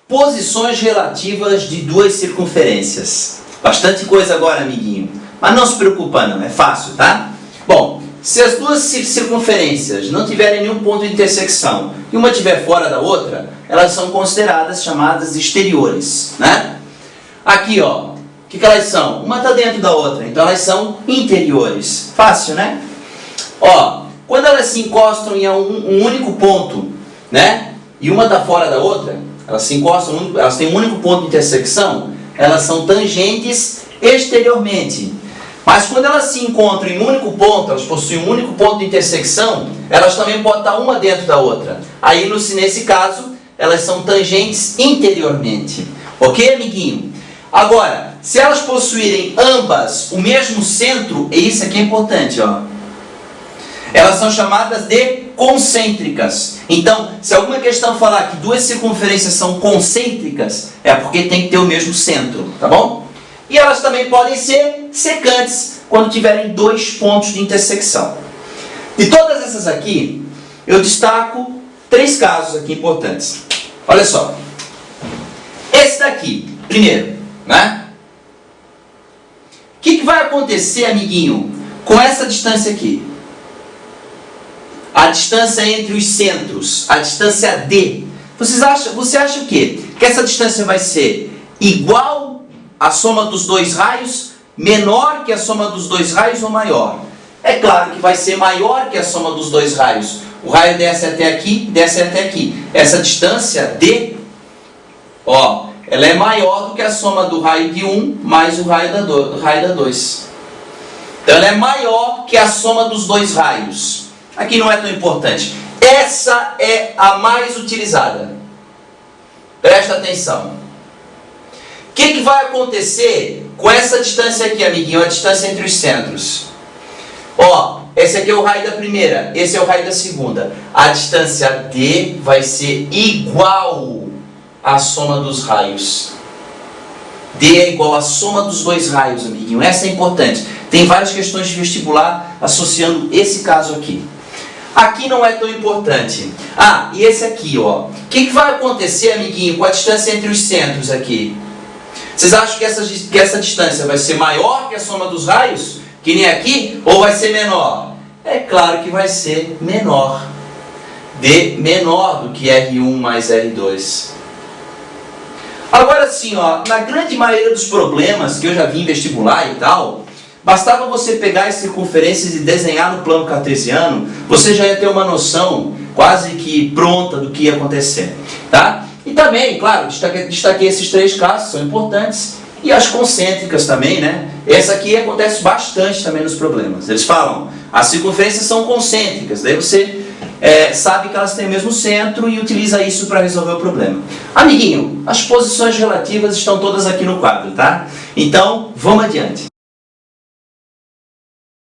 Posições relativas de duas circunferências. Bastante coisa agora, amiguinho. Mas não se preocupa não, é fácil, tá? Bom, se as duas circunferências não tiverem nenhum ponto de intersecção e uma estiver fora da outra, elas são consideradas chamadas exteriores, né? Aqui, ó, o que elas são? Uma está dentro da outra, então elas são interiores. Fácil, né? Ó, quando elas se encostam em um único ponto, né? E uma está fora da outra, elas se encostam, elas têm um único ponto de intersecção, elas são tangentes exteriormente. Mas quando elas se encontram em um único ponto, elas possuem um único ponto de intersecção, elas também podem estar uma dentro da outra. Aí, nesse caso, elas são tangentes interiormente. Ok, amiguinho? Agora, se elas possuírem ambas o mesmo centro, e isso aqui é importante, ó. Elas são chamadas de concêntricas. Então, se alguma questão falar que duas circunferências são concêntricas, é porque tem que ter o mesmo centro, tá bom? E elas também podem ser secantes, quando tiverem dois pontos de intersecção. De todas essas aqui, eu destaco três casos aqui importantes. Olha só. Esse daqui, primeiro, né? O que vai acontecer, amiguinho, com essa distância aqui? A distância entre os centros, a distância D. Você acha o quê? Que essa distância vai ser igual à soma dos dois raios, menor que a soma dos dois raios ou maior? É claro que vai ser maior que a soma dos dois raios. O raio desce até aqui, desce até aqui. Essa distância D, ó, ela é maior do que a soma do raio de 1 mais o raio da 2. Então ela é maior que a soma dos dois raios. Aqui não é tão importante. Essa é a mais utilizada. Presta atenção. O que vai acontecer com essa distância aqui, amiguinho? A distância entre os centros. Ó, esse aqui é o raio da primeira, esse é o raio da segunda. A distância D vai ser igual à soma dos raios. D é igual à soma dos dois raios, amiguinho. Essa é importante. Tem várias questões de vestibular associando esse caso aqui. Aqui não é tão importante. Ah, e esse aqui, ó. O que vai acontecer, amiguinho, com a distância entre os centros aqui? Vocês acham que essa distância vai ser maior que a soma dos raios? Que nem aqui? Ou vai ser menor? É claro que vai ser menor. D menor do que R1 mais R2. Agora sim, ó, na grande maioria dos problemas que eu já vi em vestibular e tal, bastava você pegar as circunferências e desenhar no plano cartesiano, você já ia ter uma noção quase que pronta do que ia acontecer, tá? E também, claro, destaquei esses três casos, são importantes, e as concêntricas também, né? Essa aqui acontece bastante também nos problemas. Eles falam, as circunferências são concêntricas, daí você sabe que elas têm o mesmo centro e utiliza isso para resolver o problema. Amiguinho, as posições relativas estão todas aqui no quadro, tá? Então, vamos adiante.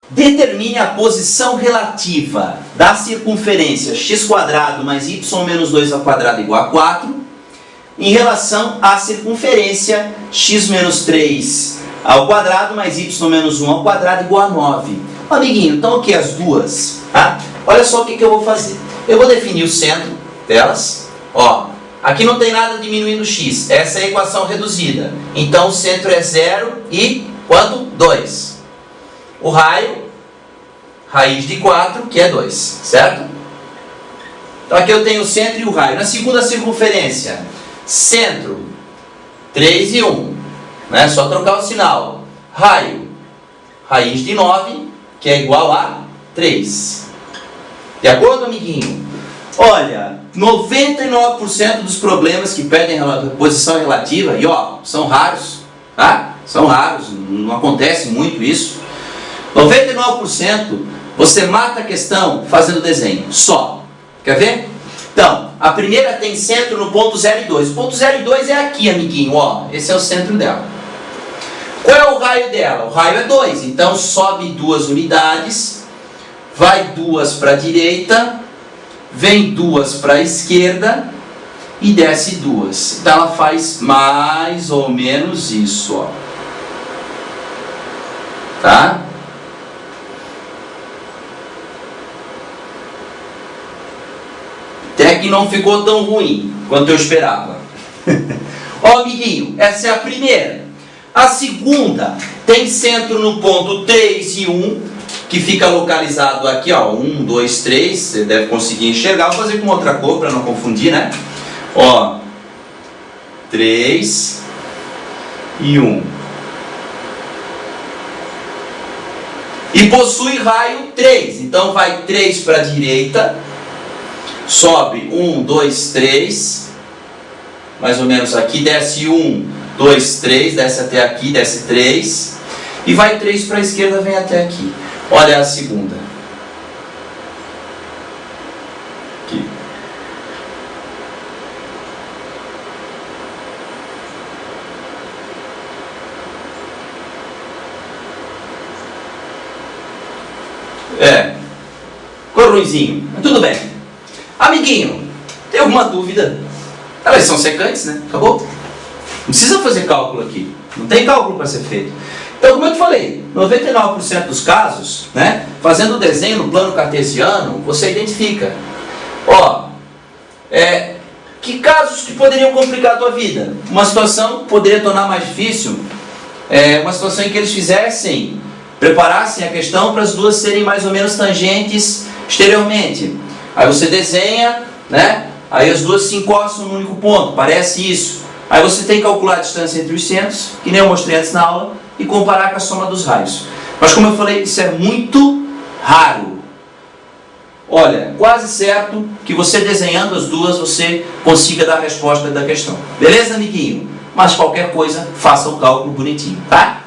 Determine a posição relativa da circunferência x² mais y menos 2² igual a 4 em relação à circunferência x menos 3 ao quadrado mais y menos 1 ao quadrado igual a 9. Amiguinho, então aqui as duas, tá? Olha só o que eu vou fazer. Eu vou definir o centro delas. Ó, aqui não tem nada diminuindo x. Essa é a equação reduzida. Então o centro é 0 e quanto? 2. O raio, raiz de 4, que é 2, certo? Então aqui eu tenho o centro e o raio. Na segunda circunferência, centro, 3 e 1. Né? Só trocar o sinal. Raio, raiz de 9, que é igual a 3. De acordo, amiguinho? Olha, 99% dos problemas que pedem posição relativa, e ó, são raros, tá? São raros, não acontece muito isso. 99% você mata a questão fazendo desenho, só. Quer ver? Então, a primeira tem centro no ponto 0 e 2. O ponto 0 e 2 é aqui, amiguinho, ó. Esse é o centro dela. Qual é o raio dela? O raio é 2, então sobe 2 unidades, vai 2 para a direita, vem 2 para a esquerda e desce 2. Então ela faz mais ou menos isso, ó. Tá? Até que não ficou tão ruim quanto eu esperava. Ó, amiguinho, essa é a primeira. A segunda tem centro no ponto 3 e 1, que fica localizado aqui, ó, 1, 2, 3, você deve conseguir enxergar. Vou fazer com outra cor para não confundir, né? Ó, 3 e 1. E possui raio 3, então vai 3 para a direita, sobe 1, 2, 3, mais ou menos aqui, desce 1, 2, 3, desce até aqui, desce 3, e vai 3 para a esquerda, vem até aqui. Olha a segunda. Aqui. Ficou ruinzinho, mas tudo bem. Amiguinho, tem alguma dúvida? Elas são secantes, né? Acabou? Não precisa fazer cálculo aqui. Não tem cálculo para ser feito. Então, como eu te falei, 99% dos casos, né, fazendo o desenho no plano cartesiano, você identifica. Ó, que casos que poderiam complicar a tua vida? Uma situação que poderia tornar mais difícil, uma situação em que eles preparassem a questão para as duas serem mais ou menos tangentes exteriormente. Aí você desenha, né? Aí as duas se encostam num único ponto, parece isso. Aí você tem que calcular a distância entre os centros, que nem eu mostrei antes na aula, e comparar com a soma dos raios. Mas como eu falei, isso é muito raro. Olha, quase certo que você desenhando as duas, você consiga dar a resposta da questão. Beleza, amiguinho? Mas qualquer coisa, faça o cálculo bonitinho, tá?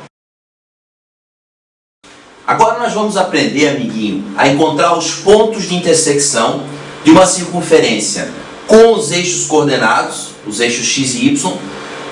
Agora nós vamos aprender, amiguinho, a encontrar os pontos de intersecção de uma circunferência com os eixos coordenados, os eixos x e y,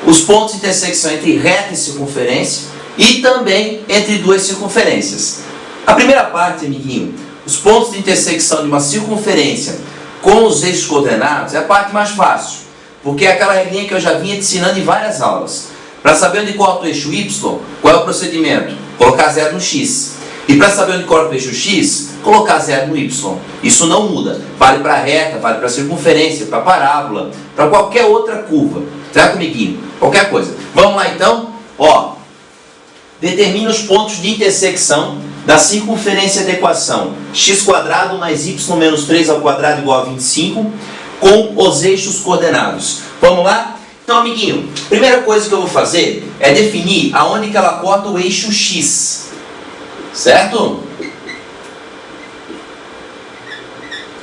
os pontos de intersecção entre reta e circunferência e também entre duas circunferências. A primeira parte, amiguinho, os pontos de intersecção de uma circunferência com os eixos coordenados é a parte mais fácil, porque é aquela regrinha que eu já vinha te ensinando em várias aulas. Para saber onde corta o eixo y, qual é o procedimento? Colocar zero no x. E para saber onde corta o eixo x, colocar zero no y. Isso não muda. Vale para a reta, vale para a circunferência, para a parábola, para qualquer outra curva. Certo, amiguinho? Qualquer coisa. Vamos lá então? Ó, determina os pontos de intersecção da circunferência da equação x² mais y menos 3² igual a 25 com os eixos coordenados. Vamos lá? Então, amiguinho, primeira coisa que eu vou fazer é definir aonde que ela corta o eixo x. Certo?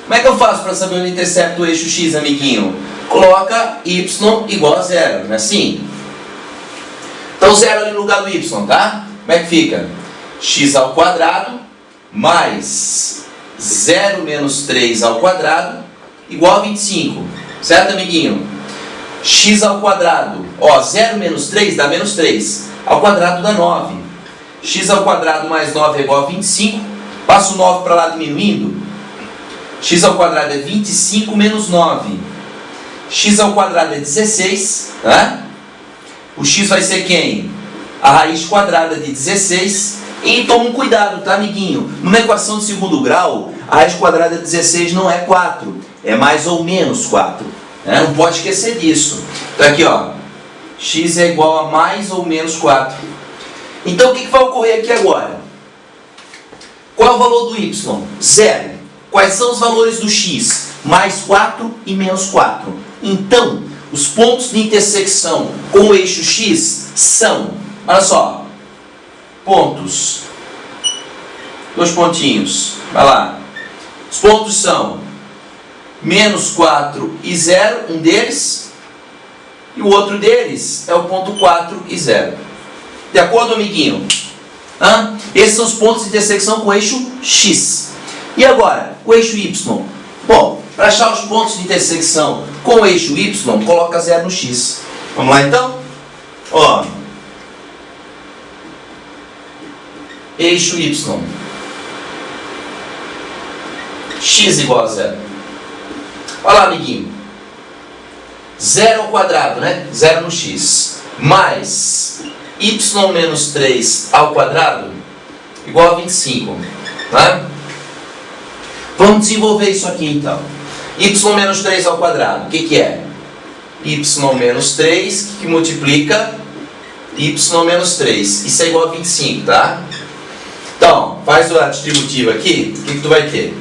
Como é que eu faço para saber onde intercepta o eixo x, amiguinho? Coloca y igual a zero, não é assim? Então, zero ali no lugar do y, tá? Como é que fica? x² mais 0 menos 3² igual a 25. Certo, amiguinho? x², ó, 0 menos 3 dá menos 3. Ao quadrado dá 9. x² mais 9 é igual a 25. Passo o 9 para lá diminuindo. x² é 25 menos 9. x² é 16. Tá? O x vai ser quem? A raiz quadrada de 16. E toma um cuidado, tá, amiguinho? Numa equação de segundo grau, a raiz quadrada de 16 não é 4. É mais ou menos 4. Né? Não pode esquecer disso. Então aqui, ó. X é igual a mais ou menos 4. Então o que vai ocorrer aqui agora? Qual é o valor do y? 0. Quais são os valores do x? Mais 4 e menos 4. Então, os pontos de intersecção com o eixo x são, olha só, pontos, dois pontinhos, vai lá. Os pontos são menos 4 e 0, um deles, e o outro deles é o ponto 4 e 0. De acordo, amiguinho? Esses são os pontos de intersecção com o eixo x. E agora, o eixo y? Bom, para achar os pontos de intersecção com o eixo y, coloca 0 no x. Vamos lá então? Ó, eixo y. X igual a 0. Olha lá, amiguinho. 0 ao quadrado, né? 0 no x. Mais y menos 3 ao quadrado igual a 25. Né? Vamos desenvolver isso aqui então. Y menos 3 ao quadrado, o que é? y menos 3, que multiplica y menos 3. Isso é igual a 25, tá? Então, faz a distributiva aqui, o que tu vai ter?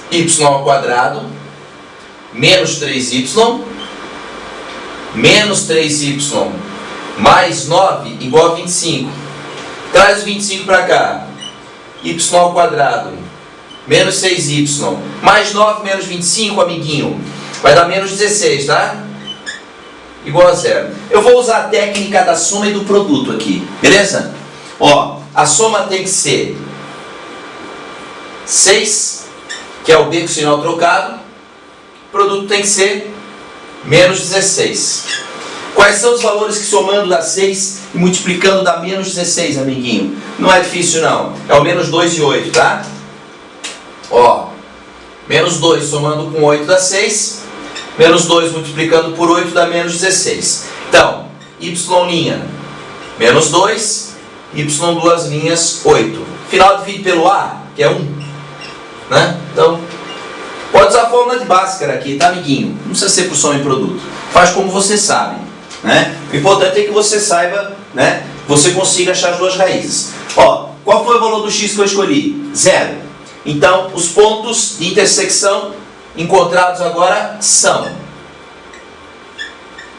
Y ao quadrado menos 3y menos 3y mais 9 igual a 25. Traz o 25 para cá. Y ao quadrado menos 6y mais 9 menos 25, amiguinho, vai dar menos 16, tá? Igual a zero. Eu vou usar a técnica da soma e do produto aqui, beleza? Ó, a soma tem que ser 6, que é o b com sinal trocado. O produto tem que ser menos 16. Quais são os valores que somando dá 6 e multiplicando dá menos 16, amiguinho? Não é difícil não. É o menos 2 e 8, tá? Ó, menos 2 somando com 8 dá 6. Menos 2 multiplicando por 8 dá menos 16. Então, y' menos 2, y duas linhas 8. Final divide pelo a, que é 1. Né? Então, pode usar a fórmula de Bhaskara aqui, tá, amiguinho? Não precisa ser por soma e produto. Faz como você sabe. Né? O importante é que você saiba, né? Você consiga achar as duas raízes. Ó, qual foi o valor do x que eu escolhi? 0. Então, os pontos de intersecção encontrados agora são,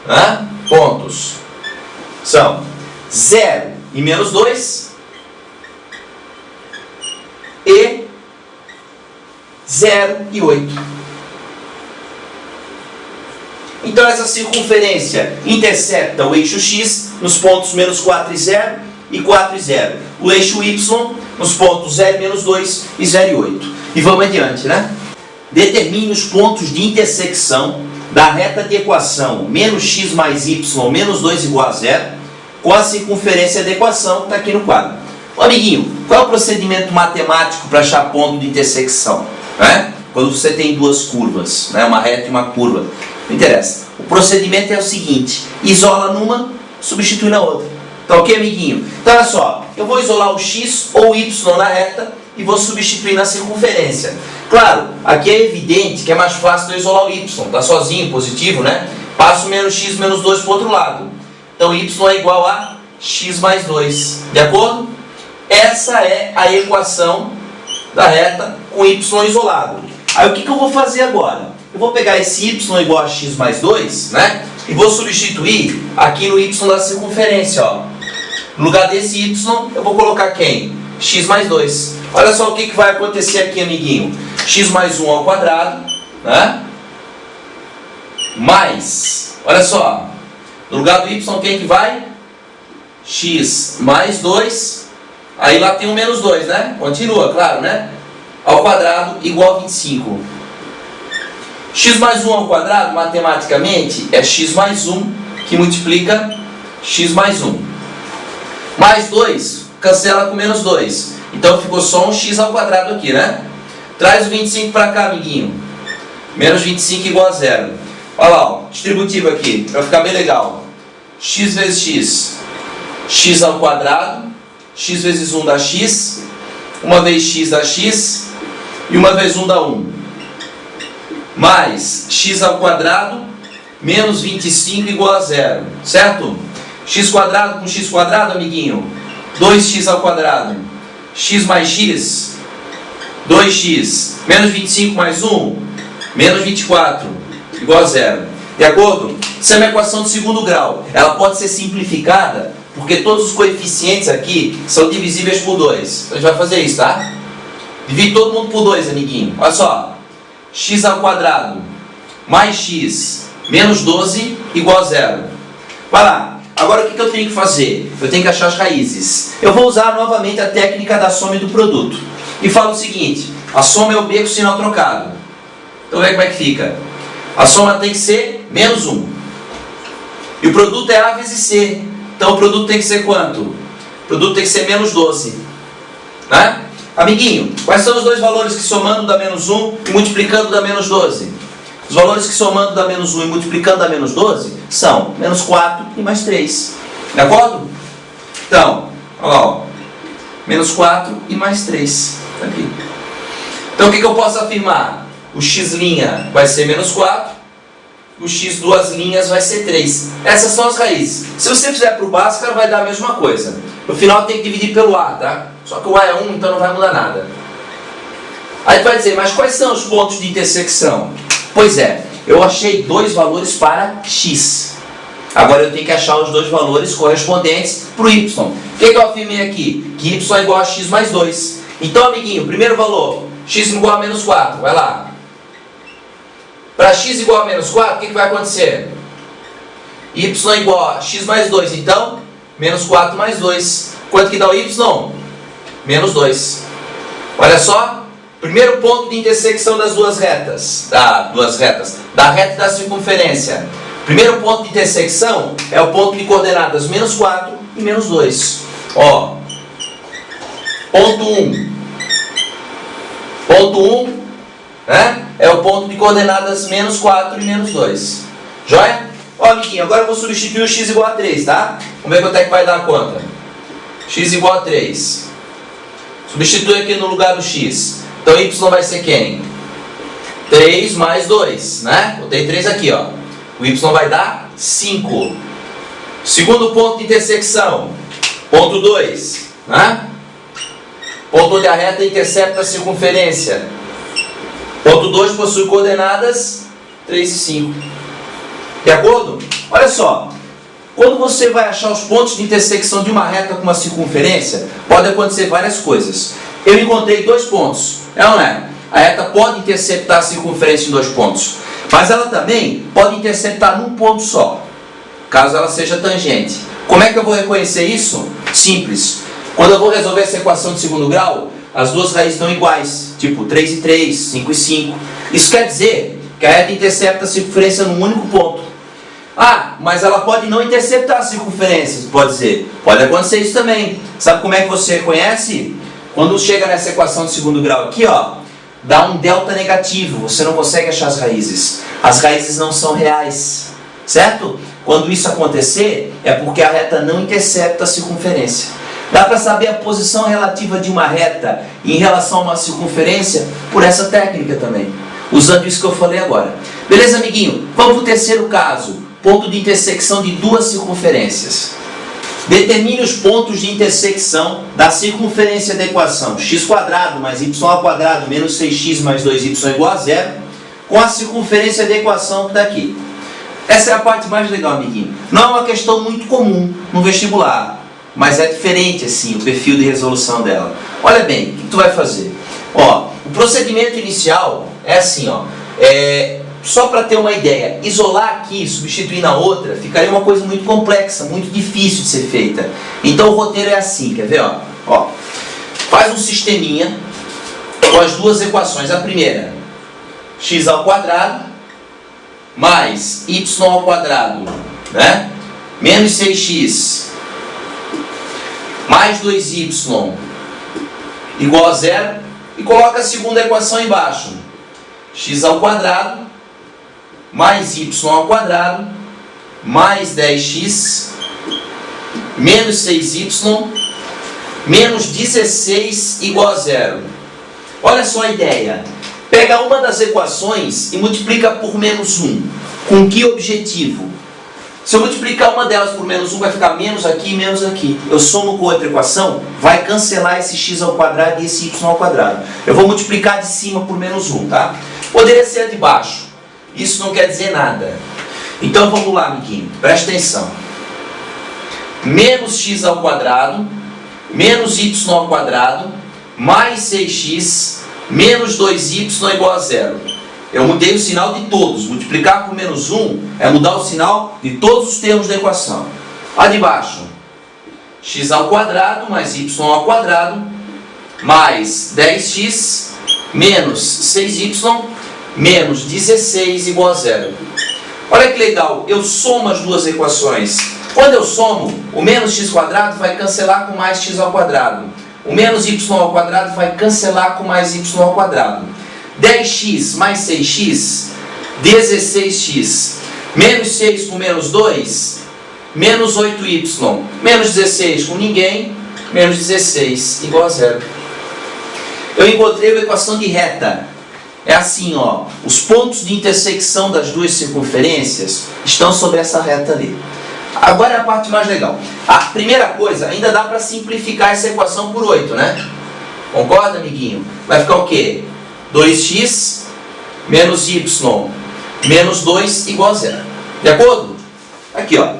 né? Pontos são 0 e menos 2 e 0 e 8. Então essa circunferência intercepta o eixo x nos pontos menos 4 e 0 e 4 e 0. O eixo y nos pontos 0 e menos 2 e 0 e 8. E vamos adiante, né? Determine os pontos de intersecção da reta de equação menos x mais y menos 2 igual a 0 com a circunferência da equação que está aqui no quadro. Ô, amiguinho, qual é o procedimento matemático para achar ponto de intersecção? Né? Quando você tem duas curvas, né? Uma reta e uma curva. Não interessa. O procedimento é o seguinte: isola numa, substitui na outra. Tá ok, amiguinho? Então olha só, eu vou isolar o x ou o y na reta e vou substituir na circunferência. Claro, aqui é evidente que é mais fácil eu isolar o y, tá sozinho, positivo, né? Passo menos x menos 2 para o outro lado. Então y é igual a x mais 2. De acordo? Essa é a equação da reta com y isolado. Aí o que eu vou fazer agora? Eu vou pegar esse y igual a x mais 2, né? E vou substituir aqui no y da circunferência, ó. No lugar desse y, eu vou colocar quem? X mais 2. Olha só o que vai acontecer aqui, amiguinho. X mais 1 ao quadrado, né? Mais, olha só. No lugar do y, quem que vai? X mais 2. Aí lá tem um menos 2, né? Continua, claro, né? Ao quadrado igual a 25. X mais 1 ao quadrado, matematicamente, é x mais 1 que multiplica x mais 1. Mais 2, cancela com menos 2. Então ficou só um x ao quadrado aqui, né? Traz o 25 para cá, amiguinho. Menos 25 igual a 0. Olha lá, ó, distributivo aqui, para ficar bem legal. X vezes x, x ao quadrado. X vezes 1 dá x. Uma vez x dá x. E uma vez 1 dá 1. Mais x ao quadrado menos 25 igual a 0, certo? X quadrado com x quadrado, amiguinho, 2x ao quadrado, x mais x, 2x, menos 25 mais 1, menos 24, igual a 0. De acordo? Isso é uma equação de segundo grau. Ela pode ser simplificada, porque todos os coeficientes aqui são divisíveis por 2. Então a gente vai fazer isso, tá? Divide todo mundo por 2, amiguinho. Olha só. X ao quadrado mais x menos 12 igual a 0. Vai lá. Agora o que eu tenho que fazer? Eu tenho que achar as raízes. Eu vou usar novamente a técnica da soma e do produto. E falo o seguinte: a soma é o b com sinal trocado. Então vê como é que fica. A soma tem que ser menos 1. E o produto é a vezes c. Então o produto tem que ser quanto? O produto tem que ser menos 12. Né? Amiguinho, quais são os dois valores que somando dá menos 1 e multiplicando dá menos 12? Os valores que somando dá menos 1 e multiplicando dá menos 12 são menos 4 e mais 3. De acordo? Então, olha lá, ó. Menos 4 e mais 3. Tá aqui. Então o que eu posso afirmar? O x' vai ser menos 4, o x duas linhas vai ser 3. Essas são as raízes. Se você fizer para o Bhaskara, vai dar a mesma coisa. No final tem que dividir pelo a, tá? Só que o a é 1, então não vai mudar nada. Aí tu vai dizer, mas quais são os pontos de intersecção? Pois é, eu achei dois valores para x. Agora eu tenho que achar os dois valores correspondentes para o y. O que eu afirmei aqui? Que y é igual a x mais 2. Então, amiguinho, primeiro valor, x igual a menos 4. Vai lá. Para x igual a menos 4, o que vai acontecer? Y igual a x mais 2. Então, menos 4 mais 2. Quanto que dá o y? Menos 2. Olha só. Primeiro ponto de intersecção das duas retas. Da reta e da circunferência. Primeiro ponto de intersecção é o ponto de coordenadas menos 4 e menos 2. Ó. Ponto 1. Ponto 1, né? É o ponto de coordenadas menos 4 e menos 2. Joia? Ó, amiguinho, agora eu vou substituir o x igual a 3, tá? Vamos ver quanto é que vai dar a conta. X igual a 3. Substitui aqui no lugar do x. Então, y vai ser quem? 3 mais 2, né? Botei 3 aqui, ó. O y vai dar 5. Segundo ponto de intersecção. Ponto 2, né? Ponto onde a reta intercepta a circunferência. Ponto 2 possui coordenadas 3 e 5. De acordo? Olha só. Quando você vai achar os pontos de intersecção de uma reta com uma circunferência, pode acontecer várias coisas. Eu encontrei dois pontos. É ou não é? A reta pode interceptar a circunferência em 2 pontos. Mas ela também pode interceptar num ponto só, caso ela seja tangente. Como é que eu vou reconhecer isso? Simples. Quando eu vou resolver essa equação de segundo grau, as duas raízes estão iguais. Tipo 3 e 3, 5 e 5. Isso quer dizer que a reta intercepta a circunferência num único ponto. Ah, mas ela pode não interceptar a circunferência, pode dizer. Pode acontecer isso também. Sabe como é que você reconhece? Quando chega nessa equação de segundo grau aqui, ó, dá um delta negativo, você não consegue achar as raízes. As raízes não são reais, certo? Quando isso acontecer, é porque a reta não intercepta a circunferência. Dá para saber a posição relativa de uma reta em relação a uma circunferência por essa técnica também, usando isso que eu falei agora. Beleza, amiguinho? Vamos para o terceiro caso, ponto de intersecção de duas circunferências. Determine os pontos de intersecção da circunferência da equação x² mais y² menos 6x mais 2y igual a 0 com a circunferência da equação que está aqui. Essa é a parte mais legal, amiguinho. Não é uma questão muito comum no vestibular, mas é diferente assim o perfil de resolução dela. Olha bem, o que tu vai fazer? Ó, o procedimento inicial é assim, ó. Só para ter uma ideia, isolar aqui, substituir na outra, ficaria uma coisa muito complexa, muito difícil de ser feita. Então o roteiro é assim, quer ver? Ó, faz um sisteminha com as duas equações. A primeira, x² mais y², né? Menos 6x mais 2y igual a 0. E coloca a segunda equação embaixo. x² mais y² mais 10x menos 6y menos 16 igual a 0. Olha só a ideia. Pega uma das equações e multiplica por menos 1. Com que objetivo? Se eu multiplicar uma delas por menos 1, vai ficar menos aqui e menos aqui. Eu somo com outra equação, vai cancelar esse x² e esse y². Eu vou multiplicar de cima por menos 1, tá? Poderia ser a de baixo. Isso não quer dizer nada. Então vamos lá, amiguinho. Presta atenção. Menos x² menos y² mais 6x menos 2y igual a 0. Eu mudei o sinal de todos. Multiplicar por menos 1 é mudar o sinal de todos os termos da equação. A de baixo. x² mais y² mais 10x menos 6y menos 16 igual a 0. Olha que legal, eu somo as duas equações. Quando eu somo, o menos x² vai cancelar com mais x². O menos y² vai cancelar com mais y². 10x mais 6x, 16x. Menos 6 com menos 2, menos 8y. Menos 16 com ninguém, menos 16 igual a 0. Eu encontrei a equação de reta. é assim, ó, os pontos de intersecção das duas circunferências estão sobre essa reta ali. Agora é a parte mais legal. A primeira coisa, ainda dá para simplificar essa equação por 8, né? Concorda, amiguinho? Vai ficar o quê? 2x menos y menos 2 igual a 0. De acordo? Aqui, ó.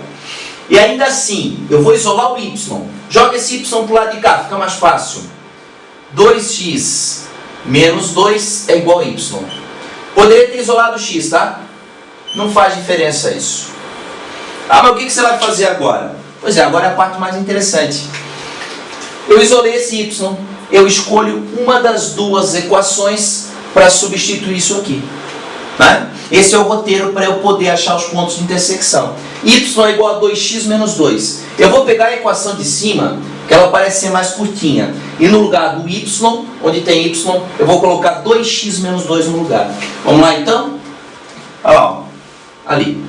E ainda assim, eu vou isolar o y. Joga esse y para o lado de cá, fica mais fácil. 2x menos 2 é igual a y. Poderia ter isolado o x, tá? Não faz diferença isso. Ah, mas o que você vai fazer agora? Pois é, agora é a parte mais interessante. Eu isolei esse y. Eu escolho uma das duas equações para substituir isso aqui. Né? Esse é o roteiro para eu poder achar os pontos de intersecção. Y é igual a 2x menos 2. Eu vou pegar a equação de cima, que ela parece ser mais curtinha. E no lugar do y, onde tem y, eu vou colocar 2x menos 2 no lugar. Vamos lá então? Olha lá, ó. Ali.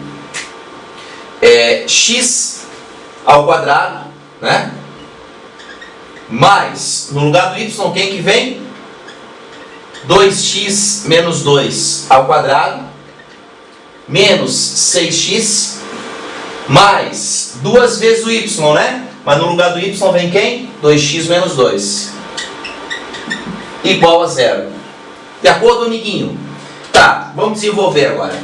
X ao quadrado, né? Mais, no lugar do y, quem que vem? 2x menos 2 ao quadrado, menos 6x, mais 2 vezes o y, né? Mas no lugar do y vem quem? 2x menos 2. Igual a 0. De acordo, amiguinho? Tá, vamos desenvolver agora.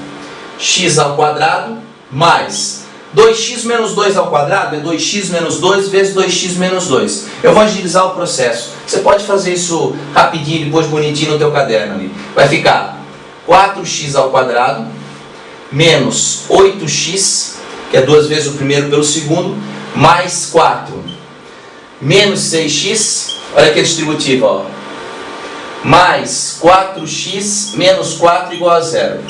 X ao quadrado mais 2x menos 2 ao quadrado é 2x menos 2 vezes 2x menos 2. Eu vou agilizar o processo. Você pode fazer isso rapidinho, depois bonitinho no teu caderno ali. Vai ficar 4x ao quadrado menos 8x, que é 2 vezes o primeiro pelo segundo, mais 4. Menos 6x, olha aqui a distributiva, ó. Mais 4x menos 4 igual a 0.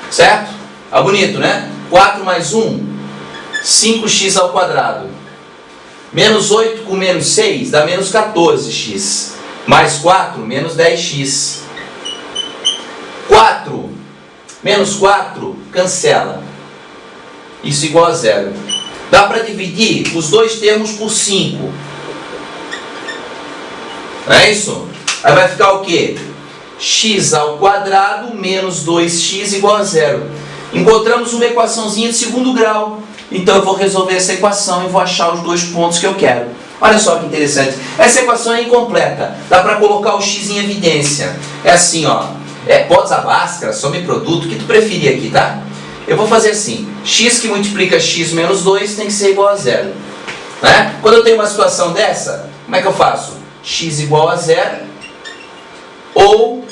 Certo? Ah, bonito, né? 4 mais 1, 5x ao quadrado. Menos 8 com menos 6 dá menos 14x. Mais 4, menos 10x. 4 menos 4 cancela. Isso igual a 0. Dá para dividir os dois termos por 5. Não é isso? Aí vai ficar o quê? X ao quadrado menos 2x igual a 0. Encontramos uma equaçãozinha de segundo grau. Então eu vou resolver essa equação e vou achar os dois pontos que eu quero. Olha só que interessante. Essa equação é incompleta. Dá para colocar o x em evidência. É assim, ó. Pode usar Bhaskara, some produto, o que tu preferir aqui, tá? Eu vou fazer assim. X que multiplica x menos 2 tem que ser igual a 0. Né? Quando eu tenho uma situação dessa, como é que eu faço? X igual a 0 ou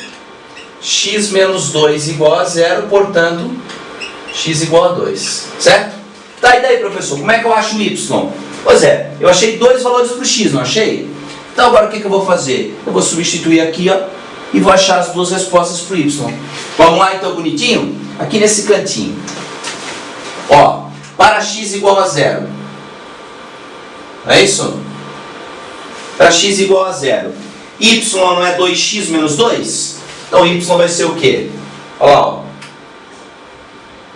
x menos 2 igual a 0, portanto, x igual a 2. Certo? Tá, e daí, professor? Como é que eu acho o y? Pois é, eu achei dois valores para o x, não achei? Então agora o que eu vou fazer? Eu vou substituir aqui, ó, e vou achar as duas respostas para o y. Vamos lá então, bonitinho? Aqui nesse cantinho. Ó, para x igual a 0. É isso? Para x igual a 0. Y não é 2x menos 2? Então y vai ser o quê? Olha lá, ó.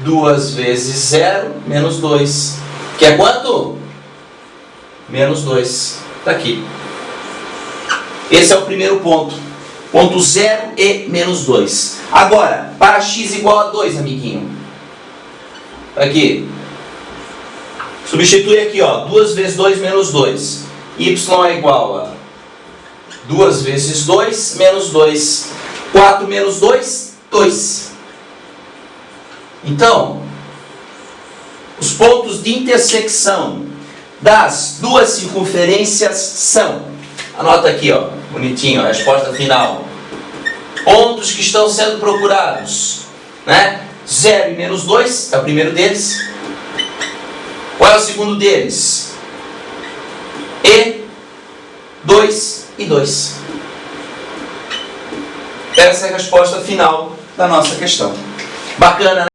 2 vezes 0 menos 2. Que é quanto? Menos 2. Está aqui. Esse é o primeiro ponto. Ponto 0 e menos 2. Agora, para x igual a 2, amiguinho. Aqui. Substitui aqui, ó. 2 vezes 2 menos 2. Y é igual a 2 vezes 2 menos 2. 4 menos 2, 2. Então, os pontos de intersecção das duas circunferências são, anota aqui, ó, bonitinho, a resposta final. Pontos que estão sendo procurados, né? 0 e menos 2 é o primeiro deles. Qual é o segundo deles? E 2 e 2. Essa é a resposta final da nossa questão. Bacana, né?